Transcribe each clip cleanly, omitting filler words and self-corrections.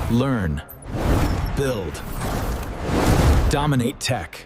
Learn, build, dominate tech.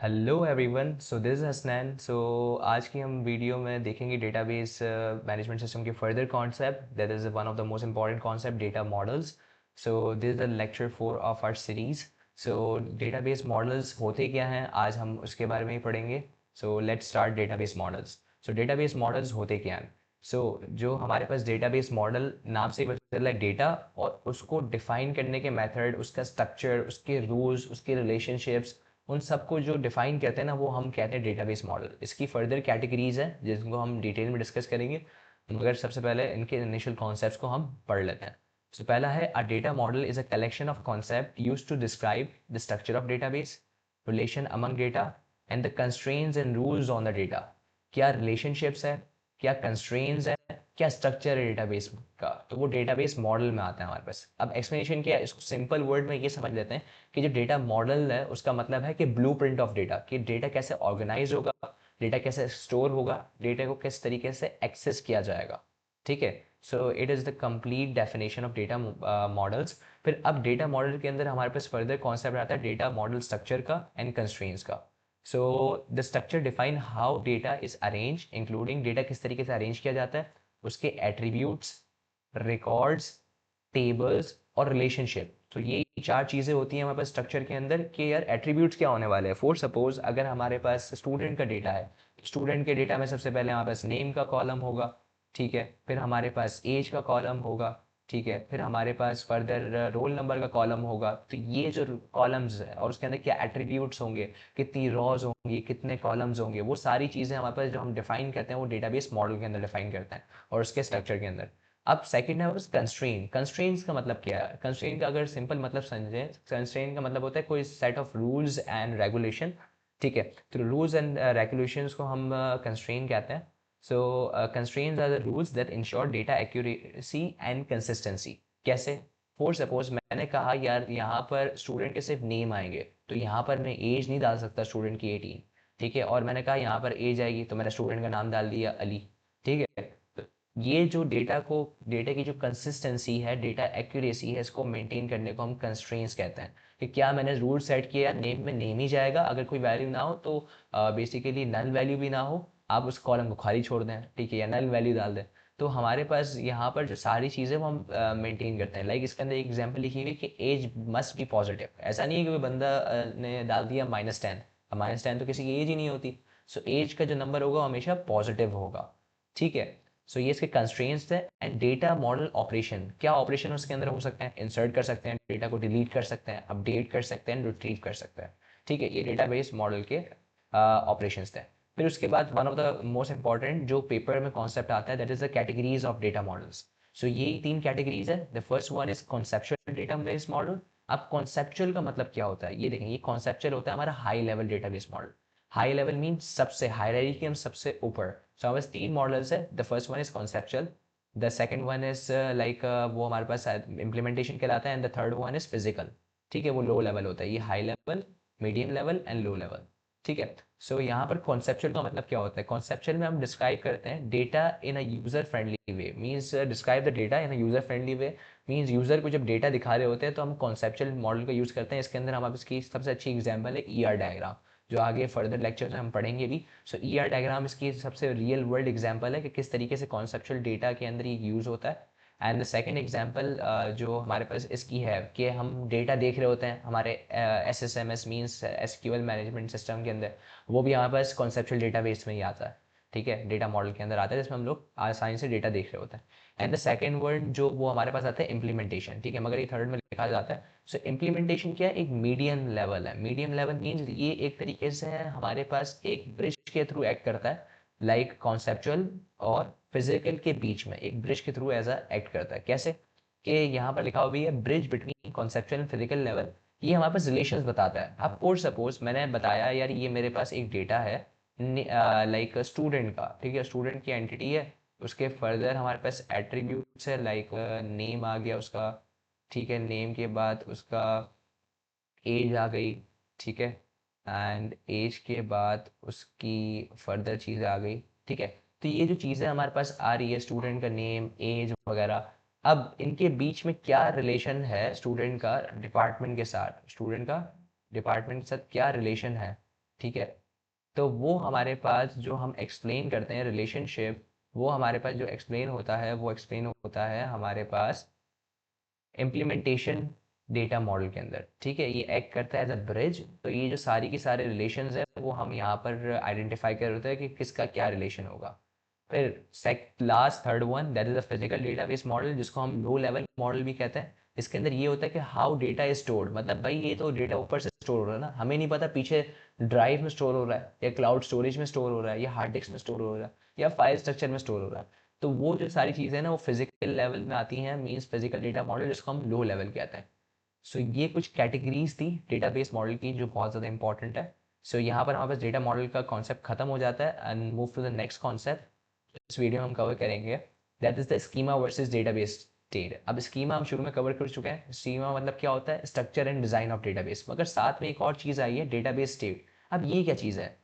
Hello everyone, so this is Hasnain. So आज की हम video में देखेंगे डेटाबेस मैनेजमेंट सिस्टम के further concept. That is one of the most important concept, data models. So this is the lecture 4 of our series. So database models होते क्या हैं, आज हम उसके बारे में ही पढ़ेंगे। So let's start database models. So database models होते क्या हैं? जो हमारे पास डेटाबेस मॉडल नाम से ही पता चल रहा है, डेटा और उसको डिफाइन करने के मेथड, उसका स्ट्रक्चर, उसके रूल्स, उसके रिलेशनशिप्स, उन सबको जो डिफाइन करते हैं ना, वो हम कहते हैं डेटाबेस मॉडल। इसकी फर्दर कैटेगरीज हैं जिनको हम डिटेल में डिस्कस करेंगे, मगर सबसे पहले इनके इनिशियल कॉन्सेप्ट्स को हम पढ़ लेते हैं। तो पहला है, a data model is a collection of concept used to describe the structure of database, relation among data and the constraints and rules on the data. क्या रिलेशनशिप्स है, क्या कंस्ट्रेंट्स है, क्या स्ट्रक्चर है डेटाबेस का, तो वो डेटाबेस मॉडल में आता है हमारे पास। अब एक्सप्लेनेशन क्या है, इसको सिंपल वर्ड में ये समझ लेते हैं कि जो डेटा मॉडल है उसका मतलब है कि ब्लूप्रिंट ऑफ डेटा, कि डेटा कैसे ऑर्गेनाइज होगा, डेटा कैसे स्टोर होगा, डेटा को किस तरीके से एक्सेस किया जाएगा। ठीक है, so it is the complete definition of data models. फिर अब डेटा मॉडल के अंदर हमारे पास फर्दर कॉन्सेप्ट आता है डेटा मॉडल स्ट्रक्चर का एंड कंस्ट्रेंट्स का। So the structure define how data is arrange, including data किस तरीके से अरेंज किया जाता है, उसके एट्रीब्यूट्स, रिकॉर्ड्स, टेबल्स और रिलेशनशिप। तो ये चार चीज़ें होती हैं हमारे पास स्ट्रक्चर के अंदर कि यार एट्रीब्यूट्स क्या होने वाले हैं। फॉर सपोज अगर हमारे पास स्टूडेंट का डेटा है, स्टूडेंट के डेटा में सबसे पहले हमारे पास नेम का कॉलम होगा। ठीक है, फिर हमारे पास एज का कॉलम होगा। ठीक है, फिर हमारे पास फर्दर रोल नंबर का कॉलम होगा। तो ये जो कॉलम्स है और उसके अंदर क्या एट्रीब्यूट्स होंगे, कितनी रॉज होंगी, कितने कॉलम्स होंगे, वो सारी चीज़ें हमारे पास जो हम डिफाइन करते हैं वो डेटाबेस मॉडल के अंदर डिफाइन करते हैं और उसके स्ट्रक्चर के अंदर। अब सेकंड है कंस्ट्रेंट। कंस्ट्रेंट्स का मतलब क्या है? कंस्ट्रेंट का अगर सिंपल मतलब समझें, कंस्ट्रेंट का मतलब होता है कोई set of rules and regulation. ठीक है, तो रूल्स एंड रेगुलेशंस को हम कंस्ट्रेंट कहते हैं। So constraints are the rules that ensure data accuracy and consistency. कैसे? फॉर सपोज मैंने कहा यार यहाँ पर स्टूडेंट के सिर्फ नेम आएंगे, तो यहाँ पर मैं एज नहीं डाल सकता स्टूडेंट की 18। ठीक है, और मैंने कहा यहाँ पर एज आएगी तो मैंने स्टूडेंट का नाम डाल दिया अली। ठीक है, तो ये जो डेटा की जो कंसिस्टेंसी है, डेटा एक्यूरेसी है, इसको मेंटेन करने को हम कंस्ट्रेंट्स कहते हैं। कि क्या मैंने रूल सेट किया, नेम में नेम ही जाएगा, अगर कोई वैल्यू ना हो तो बेसिकली नल वैल्यू भी ना हो, आप उस कॉलम को खाली छोड़ दें, ठीक है, या नल वैल्यू डाल दें। तो हमारे पास यहाँ पर जो सारी चीज़ें वो हम मेंटेन करते हैं। लाइक इसके अंदर एक एग्जांपल लिखी हुई कि एज मस्ट बी पॉजिटिव। ऐसा नहीं है कि कोई बंदा ने डाल दिया -10। -10 तो किसी की एज ही नहीं होती। सो एज का जो नंबर होगा हमेशा पॉजिटिव होगा। ठीक है, सो ये इसके कंस्ट्रेंट्स थे। एंड डेटा मॉडल ऑपरेशन, क्या ऑपरेशन उसके अंदर हो सकते हैं? इंसर्ट कर सकते हैं, डेटा को डिलीट कर सकते हैं, अपडेट कर सकते हैं, रिट्रीव कर सकते हैं। ठीक है, ये डेटाबेस मॉडल के ऑपरेशंस थे। फिर उसके बाद one of the most important जो पेपर में कॉन्सेप्ट आता है, that is the categories of data models. So ये तीन कैटेगरीज है। The first one is conceptual database model. अब कॉन्सेप्चुअल का मतलब क्या होता है, ये देखें, ये कॉन्सेप्चुअल होता है हमारा high level database model. High level mean सबसे हायरार्की में सबसे ऊपर। सो हमारे पास तीन मॉडल्स है। The first one is conceptual, the second one is like वो हमारे पास इम्प्लीमेंटेशन कहलाता है, and the third one is physical. ठीक है, वो लो लेवल होता है। ये high level, medium level and low level. ठीक है, सो यहाँ पर कॉन्सेप्चुअल का मतलब क्या होता है? कॉन्सेप्चुअल में हम डिस्क्राइब करते हैं data in a user friendly way. Means describe the data in a user friendly way. Means user को जब डेटा दिखा रहे होते हैं तो हम कॉन्सेप्चुअल मॉडल का यूज करते हैं। इसके अंदर हमारे पास की सबसे अच्छी एग्जाम्पल है ई आर डायग्राम, जो आगे फर्दर लेक्चर में हम पढ़ेंगे भी। सो ई आर डायग्राम इसकी सबसे रियल वर्ल्ड एग्जाम्पल है कि किस तरीके से कॉन्सेप्चुअल डेटा के अंदर ये यूज़ होता है। एंड द सेकेंड एग्जाम्पल जो हमारे पास इसकी है कि हम डेटा देख रहे होते हैं हमारे S S M S means S Q L management system के अंदर, वो भी हमारे पास कॉन्सेप्चुअल डेटा बेस में ही आता है। ठीक है, डेटा मॉडल के अंदर आता है जिसमें हम लोग आसानी से डेटा देख रहे होते हैं। एंड द सेकेंड वर्ड जो वो हमारे पास आता है इम्प्लीमेंटेशन। ठीक है, मगर ये थर्ड में लिखा जाता है। सो इम्प्लीमेंटेशन क्या है? एक मीडियम लेवल है। मीडियम लेवल मीन्स ये एक तरीके से हमारे पास एक ब्रिज के थ्रू एक्ट करता है। लाइक कॉन्सेप्चुअल और फिजिकल के बीच में एक ब्रिज के थ्रू एज एक्ट करता है। कैसे? कि यहाँ पर लिखा हुआ भी है bridge between conceptual and physical level. ये हमारे पास रिलेशंस बताता है। अब फॉर सपोज मैंने बताया यार ये मेरे पास एक डेटा है लाइक स्टूडेंट का। ठीक है, स्टूडेंट की एंटिटी है, उसके फर्दर हमारे पास एट्रीब्यूट्स है, लाइक नेम आ गया उसका। ठीक है, नेम के बाद उसका एज आ गई। ठीक है, एंड एज के बाद उसकी फर्दर चीज़ें आ गई। ठीक है, तो ये जो चीज़ें हमारे पास आ रही है, स्टूडेंट का नेम, एज वगैरह, अब इनके बीच में क्या रिलेशन है स्टूडेंट का डिपार्टमेंट के साथ, स्टूडेंट का डिपार्टमेंट के साथ क्या रिलेशन है, ठीक है। तो वो हमारे पास जो हम एक्सप्लेन करते हैं रिलेशनशिप, वो हमारे पास जो एक्सप्लेन होता है वो एक्सप्लेन होता है हमारे पास इम्प्लीमेंटेशन डेटा मॉडल के अंदर, ठीक है। ये एक्ट करता है एज अ ब्रिज। तो ये जो सारी की सारे रिलेशंस है वो हम यहाँ पर आइडेंटिफाई कर होते हैं कि किसका क्या रिलेशन होगा। फिर last third one that is a physical database model, जिसको हम लो लेवल मॉडल भी कहते हैं। इसके अंदर ये होता है कि हाउ डेटा इज स्टोर्ड, मतलब भाई ये तो डेटा ऊपर से स्टोर हो रहा है ना, हमें नहीं पता पीछे ड्राइव में स्टोर हो रहा है या क्लाउड स्टोरेज में स्टोर हो रहा है या हार्ड डिस्क में स्टोर हो रहा है या फाइल स्ट्रक्चर में स्टोर हो रहा है। तो वो जो सारी चीज़ें ना वो फिजिकल लेवल में आती हैं, मीन्स फिजिकल डेटा मॉडल, जिसको हम लो लेवल कहते हैं। सो ये कुछ कैटेगरीज थी डेटाबेस मॉडल की जो बहुत ज़्यादा इंपॉर्टेंट है। सो यहाँ पर हमारे पास डेटा मॉडल का कॉन्सेप्ट खत्म हो जाता है and move to the next concept इस वीडियो में हम कवर करेंगे, that is the schema versus database state. अब स्कीमा हम शुरू में कवर कर चुके हैं। स्कीमा मतलब क्या होता है, structure and design of database, मगर साथ में एक और चीज़ आई है डेटाबेस स्टेट। अब ये क्या चीज़ है?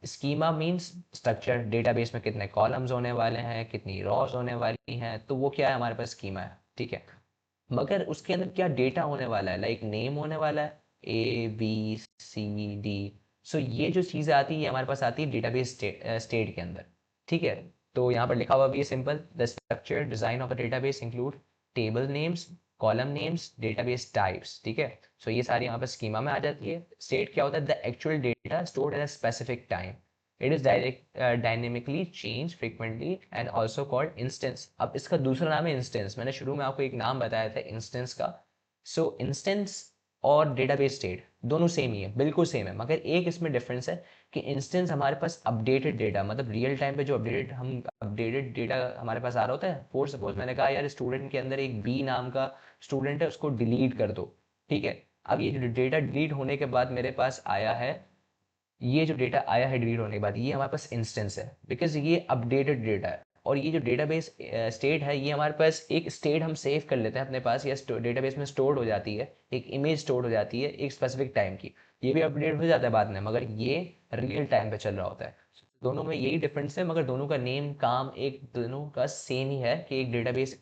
स्कीमा मीन्स स्ट्रक्चर, डेटाबेस में कितने कॉलम्स होने वाले हैं, कितनी रॉज होने वाली हैं, तो वो क्या है हमारे पास स्कीमा है, ठीक है। मगर उसके अंदर क्या डेटा होने वाला है, लाइक नेम होने वाला है, ABCD। सो ये जो चीज़ें आती है ये हमारे पास आती है डेटाबेस स्टेट के अंदर, ठीक है। तो यहाँ पर लिखा हुआ भी है simple, the structure design of a database include table names, column names, database types, ठीक है। सो ये सारी यहाँ पर स्कीमा में आ जाती है। स्टेट क्या होता है, the actual data stored at a specific time, it is dynamically change frequently and also called instance. अब इसका दूसरा नाम है इंस्टेंस। मैंने शुरू में आपको एक नाम बताया था इंस्टेंस का। सो इंस्टेंस और डेटाबेस स्टेट दोनों सेम ही है, बिल्कुल सेम है, मगर एक इसमें डिफरेंस है कि इंस्टेंस हमारे पास अपडेटेड डेटा, मतलब रियल टाइम पे जो अपडेटेड डेटा हमारे पास आ रहा होता है। फॉर सपोज मैंने कहा यार स्टूडेंट के अंदर एक बी नाम का स्टूडेंट है, उसको डिलीट कर दो, ठीक है। अब ये डेटा डिलीट होने के बाद मेरे पास आया है, ये जो डेटा आया है डिलीट होने के बाद, ये हमारे पास इंस्टेंस है, बिकॉज ये अपडेटेड डेटा है। और ये जो डेटाबेस स्टेट है, ये हमारे पास एक स्टेट हम सेव कर लेते हैं अपने पास, या डेटाबेस में स्टोर्ड हो जाती है, एक इमेज स्टोर्ड हो जाती है एक स्पेसिफिक टाइम की। ये भी अपडेट हो जाता है बाद में, मगर ये रियल टाइम पे चल रहा होता है। दोनों में यही डिफरेंस है, मगर दोनों का नेम काम एक दोनों का सेम ही है कि एक डेटाबेस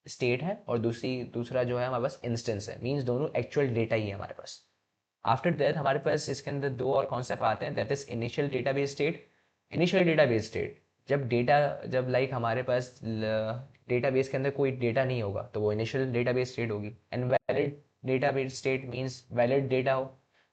स्टेट है और दूसरा जो है हमारे पास इंस्टेंस है, मीन्स दोनों एक्चुअल डेटा ही है हमारे पास। आफ्टर दैट हमारे पास इसके अंदर दो और कॉन्सेप्ट आते हैं, that is initial database state. Initial database state, जब लाइक हमारे पास डेटाबेस के अंदर कोई डेटा नहीं होगा तो वो इनिशियल डेटाबेस स्टेट होगी। And valid database state means valid data हो,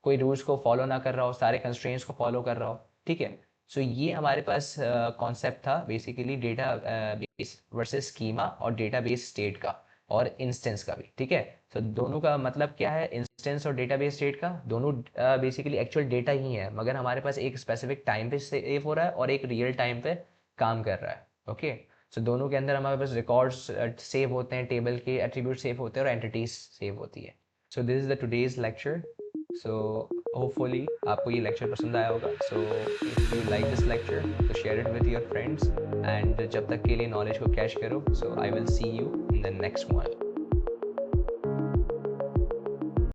कोई रूल्स को फॉलो ना कर रहा हो, सारे कंस्ट्रेंट्स को फॉलो कर रहा हो, ठीक है। सो ये हमारे पास कॉन्सेप्ट था basically data base versus schema और डेटाबेस स्टेट का और इंस्टेंस का भी, ठीक है। तो दोनों का मतलब क्या है, इंस्टेंस और डेटाबेस स्टेट का, दोनों बेसिकली एक्चुअल डेटा ही है, मगर हमारे पास एक स्पेसिफिक टाइम पे सेव हो रहा है और एक रियल टाइम पे काम कर रहा है, ओके। सो दोनों के अंदर हमारे पास रिकॉर्ड्स सेव होते हैं, टेबल के एट्रीब्यूट सेव होते हैं और एंटिटीज सेव होती है। So this is the today's lecture. So hopefully आपको ये लेक्चर पसंद आया होगा। So if you like this lecture तो share it with your friends, and जब तक के लिए नॉलेज को कैश करो। So I will see you in the next one.